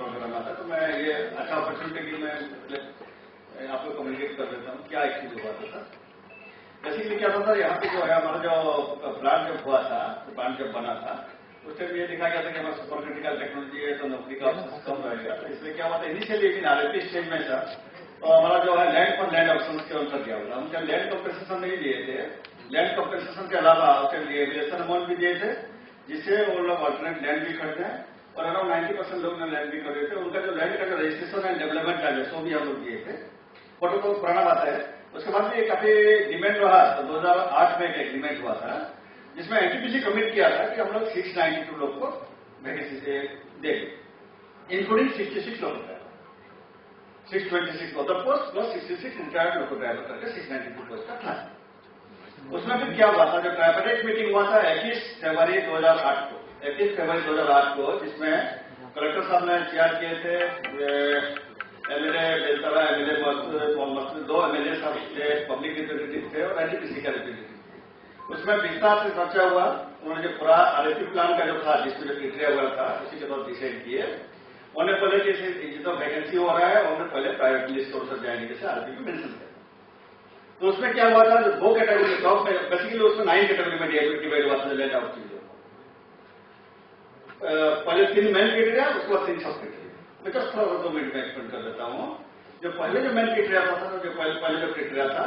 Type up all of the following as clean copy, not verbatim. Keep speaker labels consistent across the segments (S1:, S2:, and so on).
S1: Programme आता है, तो मैं ये अच्छा अपॉर्चुनिटी की मैं आपको कम्युनिकेट कर देता हूँ क्या एक्चुअली हुआ था सर। बेसिकली क्या था सर, यहाँ पे जो है हमारा जो प्लांट जब हुआ था, प्लांट जब बना था, उस टाइम ये देखा गया था कि हमारा सुपर क्रिटिकल टेक्नोलॉजी है तो नौकरी का अवसर कम रहेगा। तो इसलिए क्या हुआ था, इनिशियली लेकिन आरएफपी स्टेज में था, तो हमारा जो है लैंड फॉर लैंड ऑप्शन के अनुसार क्या होगा, हम क्या लैंड कंपेंसेशन नहीं दिए थे, लैंड कंपेंसेशन के अलावा उसके लिए एविएशन अमाउंट भी दिए थे, जिससे वो लोग ऑल्टरनेट लैंड भी खरीदे हैं, और अराउंड 90% लोग ने लैंड भी खरीदे थे। उनका जो लैंड का जो रजिस्ट्रेशन एंड डेवलपमेंट चार्जेस वो भी हम लोग दिए थे। फोटो तो पुराना बात है। उसके बाद भी काफी डिमांड रहा, तो 2008 में एक एग्रीमेंट हुआ था जिसमें एनटीपीसी कमिट किया था कि हम लोग 692 लोग को वैकेंसी से देंगे, इंक्लूडिंग 66 लोग का 626 अदर पोस्ट प्लस 66 रिटायर्ड लोको ड्राइवर करके 692 पोस्ट का था। उसमें फिर क्या हुआ था, जो ट्राइपेटेट मीटिंग हुआ था 21 फरवरी 2008 को, 21 फरवरी 2008 को, जिसमें कलेक्टर साहब ने चेयर किए थे, एमएलए बेलतरा, एमएलए मस्त, 2 एमएलए साहब थे, पब्लिक रिप्रेजेंटेटिव थे और एनटीपीसी का रिप्रेजेंटेटिव थे। उसमें विस्तार से चर्चा हुआ। उन्होंने जो पूरा आरएफपी प्लान का जो था, जिसमें जो क्रिटेरिया हुआ था, उसी के बाद डिसाइड किए। उन्होंने पहले जैसे जितना वैकेंसी हो रहा है उन्होंने पहले प्राइवेट लिस्ट और सब जाएंगे जैसे आरएफपी में मेंशन किया। तो उसमें क्या हुआ था, जो 2 कैटेगरी टॉप में, बेसिकली उसमें 9 कैटेगरी में डिवाइड हुआ था लैंड ऑफ चीजों। पहले 3 मेन क्रिटेरिया, उसके बाद 3 सब क्रिटेरिया। मैं जस्ट थोड़ा 2 मिनट में एक्सप्लेन कर देता हूँ। जो पहले जो मेन क्रिटेरिया था, जो पहले जो क्रिटेरिया था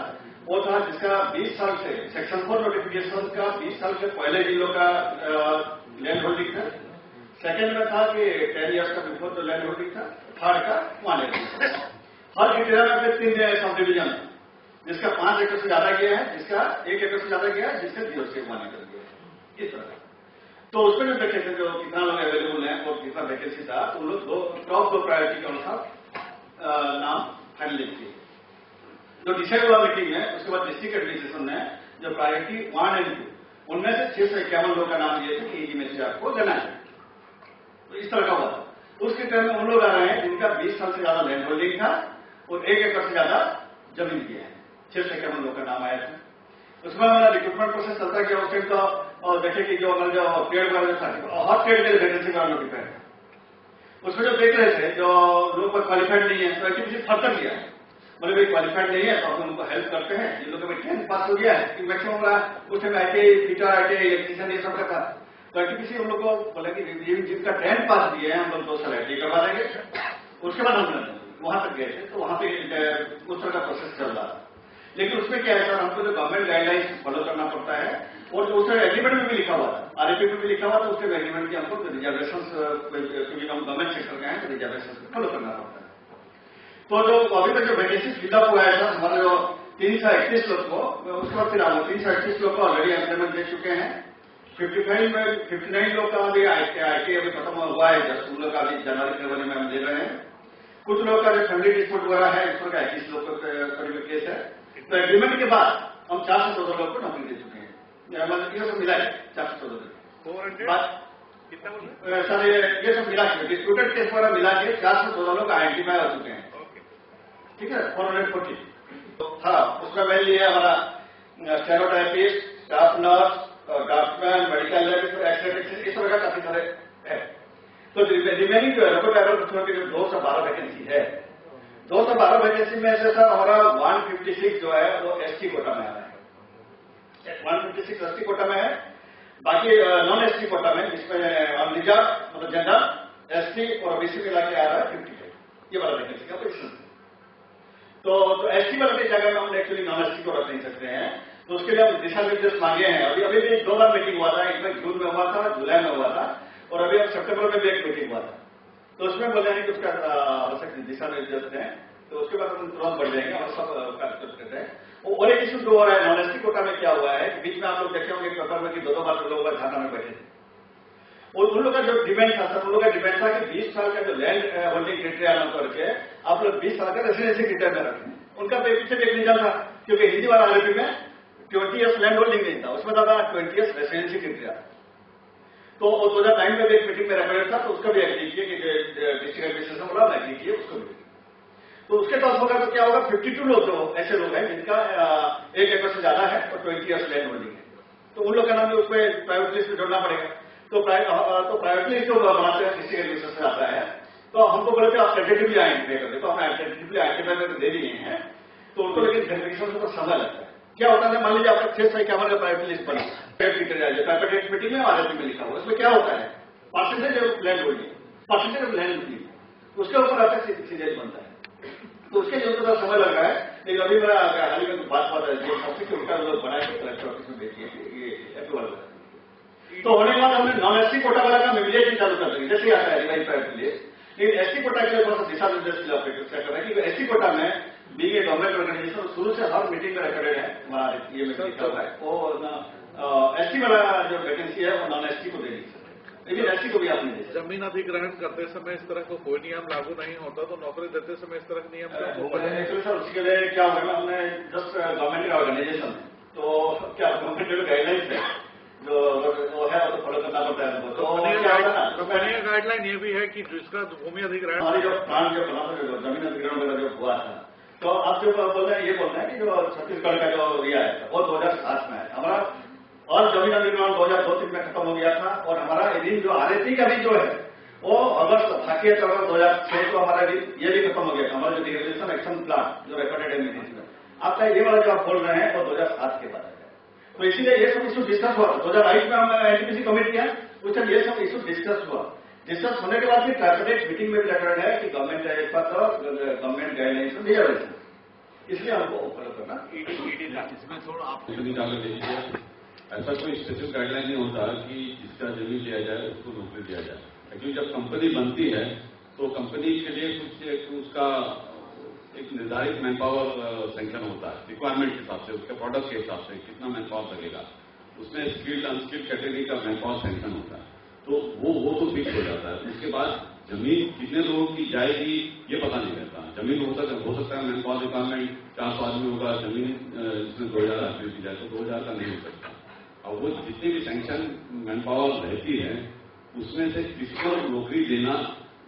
S1: वो था जिसका 20 साल से सेक्शन 4 नोटिफिकेशन का 20 साल से पहले जिलों का लैंड होल्डिंग था। सेकेंड में था कि 10 ईयर्स का बिफोर जो लैंड होल्डिंग था। थर्ड का 1 एकड़। हर क्रिटेरिया में फिर 3 सब डिवीजन, जिसका 5 एकड़ से ज्यादा गया है, जिसका 1 एकड़ से ज्यादा गया है, जिसका 0 से 1 एकड़ गया है, इस तरह। तो उसमें जो देखे थे जो कितना लोग अवेलेबल हैं और कितना वैकेंसी था, तो उन लोग टॉप 2 प्रायोरिटी के अनुसार नाम फाइनल किए। जो डिसाइड हुआ मीटिंग में, उसके बाद डिस्ट्रिक्ट एडमिनिस्ट्रेशन ने जो प्रायोरिटी 1 एंड 2 उनमें से 651 लोगों का नाम दिए थे कि इनमें से आपको लेना है। तो इस तरह का हुआ। उस क्रिटेरिया में उन लोग आ रहे हैं जिनका 20 साल से ज्यादा लैंड होल्डिंग था और 1 एकड़ से ज्यादा जमीन की है। 651 लोगों का नाम आया था। उसमें हमारा रिक्रूटमेंट प्रोसेस चलता गया। उस टाइम तो और देखे कि जो हमारे जो ट्रेड वाले था, हर ट्रेड के लिए वैकेंसी का नोटिफाइड है। उसमें जो देख रहे थे जो लोग क्वालिफाइड नहीं है, तो एक्चुअली फर्दर किया है, मतलब भाई क्वालिफाइड नहीं है तो हम उनको हेल्प करते हैं। जिन लोगों में 10th पास हो गया है, कि मैक्सिमम उस time ITI, fitter ITI, electrician ये सब का था, तो एटीपीसी हम लोग को बोला कि जिनका 10th पास दिए हैं हम लोग 2 साल आईटीआई करवा देंगे। उसके बाद हम वहां तक गए थे, तो वहां पे उस तरह का प्रोसेस चल रहा था। लेकिन उसमें क्या है सर, हमको जो गवर्नमेंट गाइडलाइंस फॉलो करना पड़ता है, और जो उसमें एग्रीमेंट में भी लिखा हुआ था, आरएफपी में भी लिखा हुआ था, उसके एग्रीमेंट की हमको रिजर्वेशन, क्योंकि हम गवर्नमेंट सेक्टर के हैं तो रिजर्वेशन फॉलो करना पड़ता है। तो जो अभी तक जो वैकेंसी फिलअप हुआ है सर, हमारे जो 331 लोग को, उसके बाद फिर 331 लोग को ऑलरेडी एम्प्लॉयमेंट दे चुके हैं। 59 लोग का अभी आईटी अभी खत्म हुआ है, जस्ट उन लोग का अभी जनवरी फरवरी में हम दे रहे हैं। कुछ लोग का जो फैमिली डिस्प्यूट वगैरह है, इस पर का 21 लोग का करीब केस है। तो एग्रीमेंट के बाद हम 414 लोग को नौकरी दे चुके हैं, मतलब ये सब मिला है 414 सर। ये सब मिला के डिस्प्यूटेड केस वगैरह मिला के 414 लोग आइडेंटिफाई हो चुके हैं, ठीक है। 440 था। उसमें मेन लिया हमारा stenotypist, staff nurse, draftman, medical lab, एक्सरेटिक्स, इस तरह का काफी सारे है। तो रिमेनिंग जो है लोको ड्राइवर की जो 212 वैकेंसी है, 212 वैकेंसी में से सर हमारा 156 जो है वो एसटी कोटा में आ रहा है। 156 एसटी कोटा में है, बाकी नॉन एसटी कोटा में, जिसमें अनरिजर्व मतलब जनरल, एसटी और ओबीसी मिला के आ रहा है 55। ये वाला वैकेंसी का पोजिशन। तो एसटी वाले की जगह में हम एक्चुअली नॉन एसटी को रख नहीं सकते हैं, तो उसके लिए हम दिशा निर्देश मांगे हैं। अभी भी 2 बार मीटिंग हुआ था, एक बार जून में हुआ था, जुलाई में हुआ था, और अभी अब सितंबर में भी एक मीटिंग हुआ था। तो उसमें बोले हैं कि उसका आवश्यक दिशा निर्देश है, तो उसके बाद हम तुरंत बढ़ जाएंगे और सब कार्य करते हैं। और एक इशू जो हो रहा है नॉन एसटी कोटा में, क्या हुआ है कि बीच में आप लोग देखे होंगे पेपर में कि 2 बार लोग झाटा में बैठे थे। और उन लोग का जो डिमांड था सर, उन लोग का डिमांड था कि 20 साल का जो लैंड होल्डिंग क्रिटेरिया न करके आप लोग 20 साल का रेसिडेंसी क्रिटेरिया में रखें। उनका पीछे भी एक रीजन था, क्योंकि हिंदी वाला आरएफपी में 20 ईयर्स लैंड होल्डिंग नहीं था, उसमें था 20 ईयर्स रेसिडेंसी क्रिटेरिया। तो 2009 में भी एक मीटिंग में रेफरेंस था, तो उसका भी एग्री किए कि डिस्ट्रिक्ट एडमिनिस्ट्रेशन वाला एग्री किए, उसको भी। तो उसके तौर होगा तो क्या होगा, 52 लोग जो ऐसे लोग हैं जिनका 1 एकड़ से ज्यादा है और 20 ईयर्स लैंड होल्डिंग है, तो उन लोग का नाम भी उसमें प्राइवेट लिस्ट में जोड़ना पड़ेगा। तो प्राइवेट लिस्ट जो बनाते हैं डिस्ट्रिक्ट एडमिनिस्ट्रेशन आता है, तो हमको बोले थे आप टेंटेटिवली आइडेंटिफाई कर दे, तो हमने टेंटेटिवली आइडेंटिफाई करके दे दिए हैं, तो उनको लेकिन वेरिफिकेशन में तो समय लगता है। क्या होता है, मान लीजिए आपका 6 साल कैमरा का प्राइवेट लिस्ट बना प्राइवेट मीटिंग में आरएसपी में लिखा हुआ, इसमें क्या होता है percentage of land holding, percentage of land holding, उसके ऊपर आता है सीरियस बनता है, तो उसके लिए उनको समय लग रहा है। लेकिन अभी मेरा हाल ही में बात है जो सबसे कि उनका लोग बनाए कलेक्टर ऑफिस में देखिए ये अप्रूवल, तो होने के बाद हमने नॉन एससी कोटा वाला का इमीडिएटली चालू कर देंगे, जैसे आता है रिवाइज प्राइवेट लिए। लेकिन एससी कोटा के लिए थोड़ा सा दिशा निर्देश के लिए ऑपरेट कर रहे हैं कि एससी कोटा में बीइंग ए गवर्नमेंट ऑर्गेनाइजेशन शुरू से हर मीटिंग में रिकॉर्डेड है, हमारा ये में लिखा हुआ है, और एससी वाला जो वैकेंसी है वो नॉन एससी को दे दी, लेकिन एससी को भी आपने दे।
S2: जमीन अधिग्रहण करते समय इस तरह का कोई नियम लागू नहीं होता, तो नौकरी देते समय इस तरह के नियम
S1: एक्चुअली सर उसके लिए क्या होगा, हमने जस्ट गवर्नमेंट ऑर्गेनाइजेशन, तो क्या गवर्नमेंट जो गाइडलाइंस है जो वो है तो फॉलो करना पड़ता है। तो
S2: गाइडलाइन ये भी है कि जिसका भूमि अधिग्रहण,
S1: हमारी जो प्लान जो बना था, जो जमीन अधिग्रहण वगैरह जो हुआ था, तो आप जो बोल रहे हैं ये बोल रहे हैं कि जो छत्तीसगढ़ का जो रिया है वो 2007 में है हमारा, और जमीन अधिग्रहण 2002-3 में खत्म हो गया था, और हमारा दिन जो आरएसपी का भी जो है वो अगस्त 2006 को हमारा ये भी खत्म हो गया था, हमारा जो डिग्रेडेशन एक्शन प्लान जो रिकॉर्डेड है मीटिंग में। आपका ये वाला जो आप बोल रहे हैं वो 2007 के बाद है, तो इसीलिए ये सब इशू डिस्कस हुआ। 2022 में हमने एनटीपीसी कमिट किया, उस टाइम ये सब इशू डिस्कस हुआ, डिस्कस होने के बाद फिर कैबिनेट मीटिंग में भी रिकॉर्ड है कि गवर्नमेंट गाइडलाइंस में दिया गया, इसलिए हमको फॉलो करना।
S3: इसमें थोड़ा आप निकाल दीजिए, ऐसा कोई स्पेसिफिक गाइडलाइन नहीं होता कि जिसका जमीन लिया जाए उसको नौकरी दिया जाए। एक्चुअली जब कंपनी बनती है तो कंपनी के लिए कुछ उसका एक निर्धारित मैन पावर सैंक्शन होता है, रिक्वायरमेंट के हिसाब से, उसके प्रोडक्ट के हिसाब से कितना मैन पावर लगेगा, उसमें स्किल्ड अनस्किल्ड कैटेगरी का मैन पावर सैंक्शन होता है, तो वो तो फिक्स हो जाता है। उसके बाद जमीन कितने लोगों की जाएगी ये पता नहीं रहता। जमीन हो सकता है मैन पावर रिक्वायरमेंट 400 आदमी होगा, जमीन इसमें 2000 आदमी की जाए तो 2000 का नहीं हो सकता। और वो जितनी भी सैंक्शन मैन पावर रहती है उसमें से किसको नौकरी देना,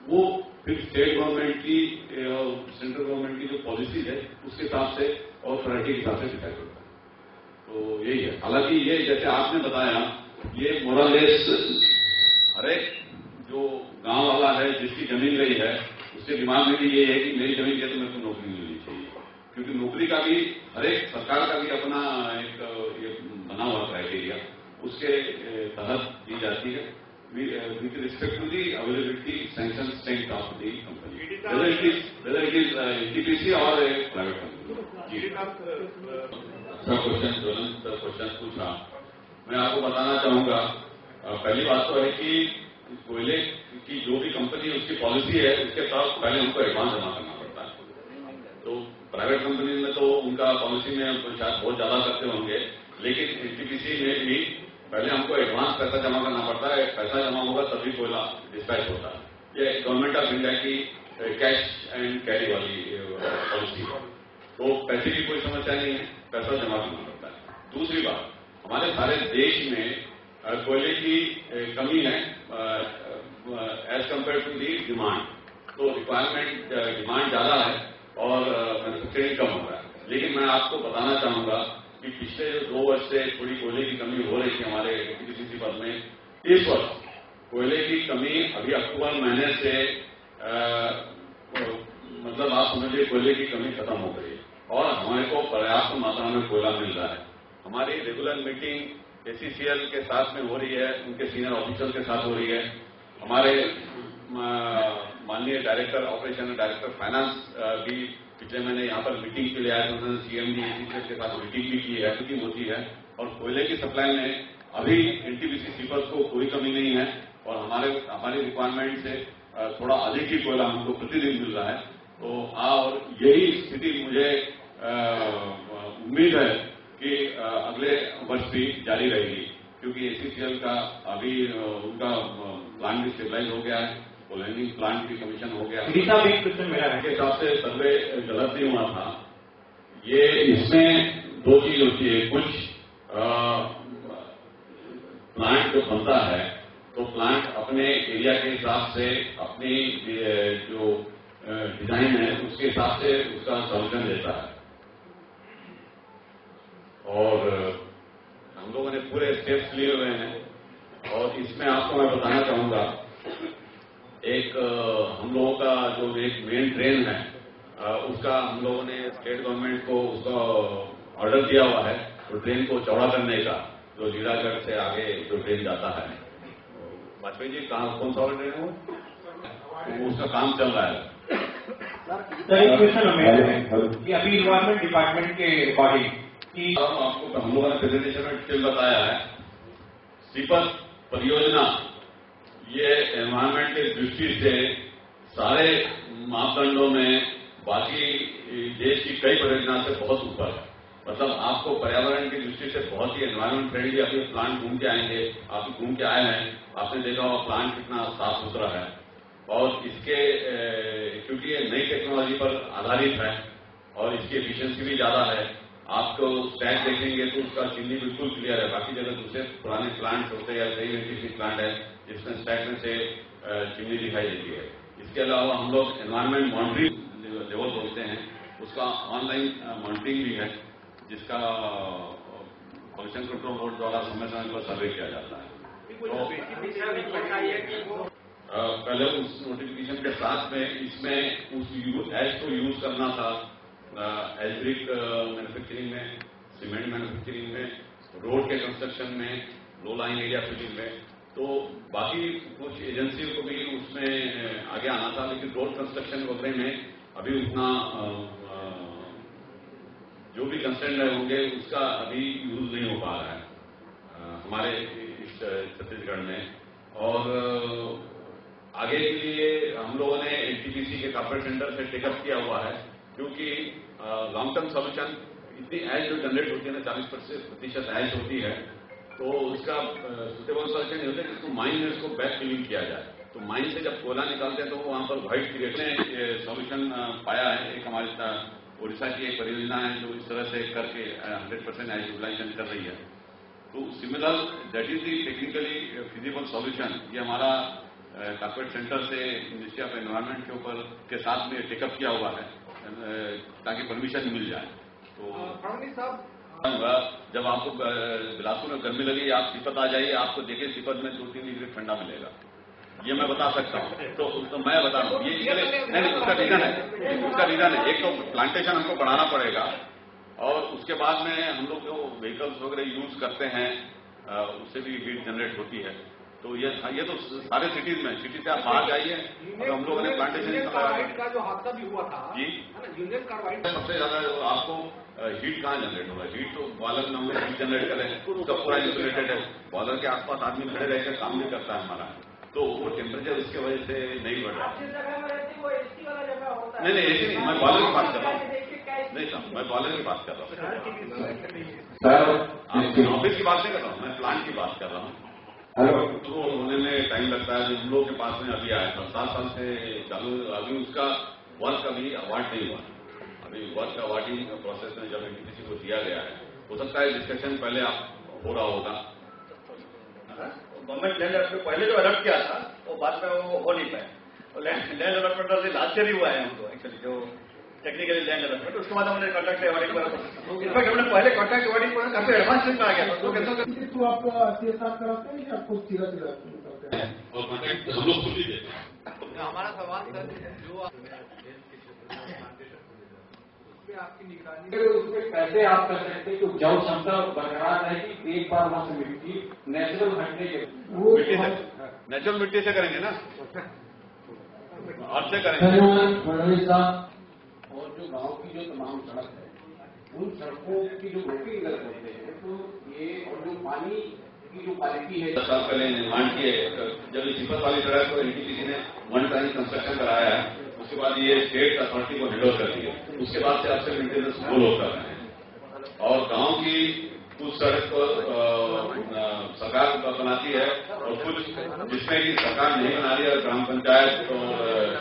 S3: वो फिर स्टेट गवर्नमेंट की और सेंट्रल गवर्नमेंट की जो पॉलिसी है उसके हिसाब से और प्रायोरिटी के हिसाब से डिसाइड होता है। तो यही है। हालांकि ये जैसे आपने बताया, ये मोरलेस हर एक जो गांव वाला है जिसकी जमीन गई है उसके दिमाग में भी ये है कि मेरी जमीन है तो मेरे को नौकरी मिलनी चाहिए, क्योंकि नौकरी का भी हर एक सरकार का भी अपना एक ये बना हुआ क्राइटेरिया, उसके तहत दी जाती है with respect to the availability sanction strength of the company, whether it is NTPC or a private company. Question पूछा, मैं आपको बताना चाहूंगा, पहली बात तो है कि कोयले की जो भी कंपनी उसकी पॉलिसी है उसके तहत पहले उनको एडवांस जमा करना पड़ता है। तो प्राइवेट कंपनी में तो उनका पॉलिसी में शायद बहुत ज्यादा करते होंगे, लेकिन एनटीपीसी में भी पहले हमको एडवांस पैसा जमा करना पड़ता है, पैसा जमा होगा तभी कोयला डिस्पैच होता है। ये गवर्नमेंट ऑफ इंडिया की कैश एंड कैरी वाली पॉलिसी है, तो पैसे की कोई समस्या नहीं है, पैसा जमा करना पड़ता है। दूसरी बात, हमारे सारे देश में कोयले की कमी है as compare to the demand, तो रिक्वायरमेंट डिमांड ज्यादा है और मैन्युफैक्चरिंग कम हो रहा है। लेकिन मैं आपको बताना चाहूंगा कि पिछले 2 वर्ष से थोड़ी कोयले की कमी हो रही थी हमारे एनटीपीसी पर में। इस वर्ष कोयले की कमी अभी अक्टूबर महीने से मतलब आप समझिए कोयले की कमी खत्म हो गई है और हमारे को पर्याप्त मात्रा में कोयला मिल रहा है। हमारी रेगुलर मीटिंग एसीसीएल के साथ में हो रही है, उनके सीनियर ऑफिसर के साथ हो रही है। हमारे माननीय डायरेक्टर ऑपरेशन, डायरेक्टर फाइनेंस भी पिछले महीने यहाँ पर मीटिंग के लिए आए थे, उन्होंने सीएमडी एसीसीएल के साथ मीटिंग भी की है, मीटिंग होती है। और कोयले की सप्लाई में अभी एनटीपीसी सीपर्स को कोई कमी नहीं है और हमारी रिक्वायरमेंट से थोड़ा अधिक ही कोयला हमको प्रतिदिन मिल रहा है। तो और यही स्थिति मुझे उम्मीद है कि अगले वर्ष भी जारी रहेगी, क्योंकि एसीसीएल का अभी उनका प्लान भी स्टेबलाइज हो गया है, कोलैंडिंग प्लांट भी कमीशन हो गया। मेरा के हिसाब से सर्वे गलत नहीं हुआ था। ये इसमें 2 चीज होती है, कुछ प्लांट जो बनता है तो प्लांट अपने एरिया के हिसाब से अपनी जो डिजाइन है उसके हिसाब से उसका सॉल्यूशन देता है और हम लोगों ने पूरे स्टेप्स लिए हुए हैं। और इसमें आपको मैं बताना चाहूंगा एक हम लोगों का जो एक मेन ट्रेन है उसका हम लोगों ने स्टेट गवर्नमेंट को उसका ऑर्डर दिया हुआ है, तो ट्रेन को चौड़ा करने का, जो लीलागढ़ से आगे जो ट्रेन जाता है। वाजपेयी जी कहाँ कौन सा ऑर्डर ट्रेन हो, तो उसका काम चल रहा है।
S4: सर एक क्वेश्चन हमें कि अभी इन्वायरमेंट डिपार्टमेंट के अकॉर्डिंग कि
S3: आपको हम लोगों ने प्रेजेंटेशन में डिटेल बताया है, सीपत परियोजना ये एनवायरमेंट की दृष्टि से सारे मापदंडों में बाकी देश की कई परियोजना से बहुत ऊपर है। मतलब आपको पर्यावरण की दृष्टि से बहुत ही एनवायरमेंट फ्रेंडली अभी प्लांट घूम के आएंगे, आप घूम के आए हैं, आपने देखा होगा प्लांट कितना साफ सुथरा है और इसके क्योंकि ये नई टेक्नोलॉजी पर आधारित है और इसकी एफिशिएंसी भी ज्यादा है। आपको स्टैक देखेंगे तो उसका चिमनी बिल्कुल क्लियर है, बाकी जगह दूसरे पुराने प्लांट होते हैं या कई इलेक्ट्रिसिटी प्लांट है जिसमें स्टैक में से चिमनी दिखाई देती है। इसके अलावा हम लोग एनवायरमेंट मॉनिटरिंग लेवल बोलते हैं, उसका ऑनलाइन मॉनिटरिंग भी है, जिसका पॉल्यूशन कंट्रोल बोर्ड द्वारा समय समय पर सर्वे किया जाता है। तो पहले उस नोटिफिकेशन के साथ में इसमें उस एज को यूज करना था एल्ब्रिक मैन्युफैक्चरिंग में, सीमेंट मैन्युफैक्चरिंग में, रोड के कंस्ट्रक्शन में, लो लाइन एरिया फिटिंग में। तो बाकी कुछ एजेंसियों को भी उसमें आगे आना था, लेकिन रोड कंस्ट्रक्शन वगैरह में अभी उतना जो भी कंसर्न होंगे उसका अभी यूज नहीं हो पा रहा है हमारे इस छत्तीसगढ़ में। और आगे के लिए हम लोगों ने एनटीपीसी के कॉर्पोरेट सेंटर से टेकअप किया हुआ है, क्योंकि लॉन्ग टर्म सोल्यूशन इतनी एज जो जनरेट होती है ना 40% एज होती है, तो उसका सुटेबल सोल्यूशन ये होता है कि इसको माइन में इसको बैक फिलिंग किया जाए। तो माइन से जब कोयला निकालते हैं तो वहां पर व्हाइट क्रिएट ने सोल्यूशन पाया है। एक हमारे ओडिशा की एक परियोजना है जो इस तरह से करके 100% एज यूटिलाइजेशन कर रही है। तो similar that is the technically feasible solution. ये हमारा कॉर्पोरेट सेंटर से मिनिस्ट्री ऑफ एनवायरमेंट के ऊपर के साथ में टेकअप किया हुआ है ताकि परमिशन मिल जाए। तो जब आपको बिलासपुर में गर्मी लगी, आप सीपत आ जाइए, आपको देखिए सीपत में 2-3 डिग्री ठंडा मिलेगा, ये मैं बता सकता हूँ। तो मैं बता रहा हूँ ये नहीं, उसका रीजन है। एक तो प्लांटेशन हमको बढ़ाना पड़ेगा और उसके बाद में हम लोग जो व्हीकल्स वगैरह यूज करते हैं उससे भी हीट जनरेट होती है। तो ये तो सारे सिटीज में, सिटी से आप बाहर जाइए और हम लोगों ने प्लांटेशन
S4: का जो हादसा भी हुआ था
S3: जी,
S4: यूनियन कार्बाइड
S3: सबसे ज्यादा आपको हीट कहाँ जनरेट होगा? हीट तो बॉयलर में हमने हीट जनरेट करें, उसका पूरा इंसुलेटेड है, बॉयलर के आसपास आदमी खड़े रहकर काम भी करता है हमारा, तो वो टेम्परेचर उसके वजह से नहीं बढ़ रहा। नहीं ऐसी नहीं, मैं बॉयलर की बात कर रहा हूँ। नहीं साहब, मैं बॉयलर की बात कर रहा हूँ, ऑफिस की बात नहीं कर रहा हूँ, मैं प्लांट की बात कर रहा हूँ।
S4: हेलो,
S3: तो होने में टाइम लगता है। जो हम लोग के पास में अभी आया था 7 साल से चालू, अभी उसका वर्क अभी अवार्ड नहीं हुआ। अभी वर्क अवार्डिंग प्रोसेस में जब एनटीपीसी को दिया गया है, हो सकता है डिस्कशन पहले आप हो रहा होगा।
S1: गवर्नमेंट लैंड अलॉटमेंट पहले जो अलर्ट किया था वो बाद में वो हो नहीं पाया। तो लैंड अलॉटमेंट लास्ट ईयर ही हुआ है हमको एक्चुअली, जो टेक्निकली लैंड अलॉटमेंट, उसके बाद हमने कॉन्ट्रैक्ट अवार्डिंग पर इनफैक्ट हमने पहले कॉन्ट्रैक्ट अवार्डिंग पर काफी एडवांस में आ गया।
S5: तो आपको सीएसआर कराते हैं या आपको सीधा करते हैं?
S3: और कॉन्ट्रैक्ट हम लोग खुद ही देते हैं।
S6: हमारा सवाल सर जो
S5: आपकी निगरानी उसमें कैसे आप कर सकते हैं कि उपजाऊ क्षमता बरकरार रहेगी? एक बार वहां से मिट्टी नेचुरल हटने के
S3: नेचुरल मिट्टी से करेंगे ना, और से करेंगे।
S5: फडणवीस साहब, और जो गांव की जो तमाम सड़क है उन सड़कों की जो बुकिंग कर देते हैं, तो ये और जो पानी की जो क्वालिटी है
S3: 10 साल पहले निर्माण किए, जब सीपत वाली सड़क को एनटीपीसी ने वन टाइम कंस्ट्रक्शन कराया है, उसके बाद ये स्टेट अथॉरिटी को हैंड ओवर कर दिया। उसके बाद से आपसे मेंटेनेंस फॉलो कर रहे हैं और गांव की कुछ सड़क को सरकार बनाती है और कुछ जिसमें कि सरकार नहीं बना रही है, ग्राम पंचायत और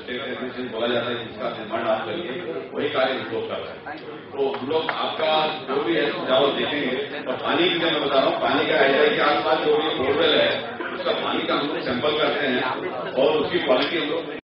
S3: स्टेट एडमिनिस्ट्रेशन बोला जाता है जिसका निर्माण आप करिए, वही कार्य हम लोग कर रहे हैं। तो हम लोग आपका जो भी है सुझाव देखेंगे। और पानी की मैं बता रहा हूँ, पानी का एरिया के आसपास जो भी बोरवेल है उसका पानी का हम लोग सैंपल करते हैं और उसकी क्वालिटी हम लोग